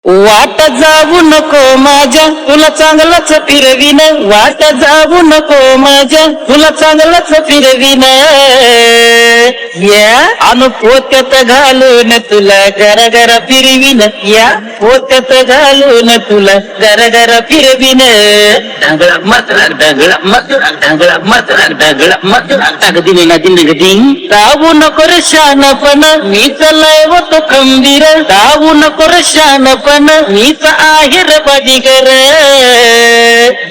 वाट जाऊ नको माझ्या तुला चांगलंच फिरवीन वाट जाऊ नको माझ्या तुला चांगलंच फिरवीन या पोत्यात घालून तुला घर घर फिरवीन या पोत्यात घालून तुला घर घर फिरवीन ढांगळा मसरा ढांगळा मसरा ढांगळा मसरा ढांगळा मसरा टाक दिने ना दिन गदिंग तावू नको रे शानपण मी चलाय तो खंबीर तावू नको रे शानपण मीच आहे रे बाजीगर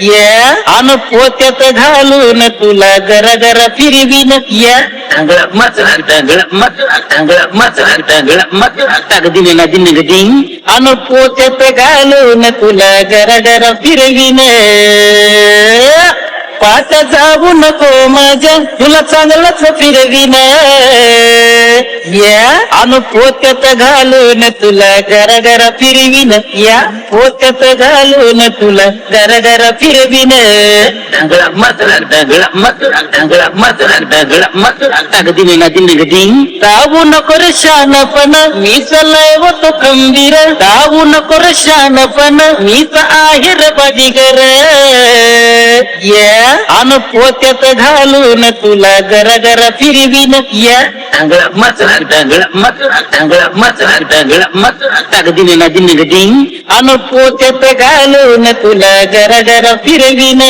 या पोत्यात घालून तुला गरा गरा फिरवीन या ढांगळा मसरा ढांगळा मसरा ढांगळा मसरा ढांगळा मसरा टाक दिने ना दिन गदिंग पोत्यात घालून तुला गरा गरा फिरवीन पाट जाऊ नको माझ्या तुला चांगलंच फिरवीन या पोत्यात घालून तुला घर घर फिरवीन या पोत्यात घालून तुला घर घर फिरवीन ढांगळा मसरा ढांगळा मसरा ढांगळा मसरा ढांगळा मसरा टाक दिने ना दिन गदिंग तावू नको रे शानपण मी चलाय तो खंबीर तावू नको रे शानपण मीच आहे रे बाजीगर या पोत्यात घालून तुला गरा गरा फिरवीन या ढांगळा मसरा ढांगळा मसरा ढांगळा मसरा ढांगळा मसरा टाक दिने ना दिन गदिंग पोत्यात घालून तुला गरा गरा फिरवीन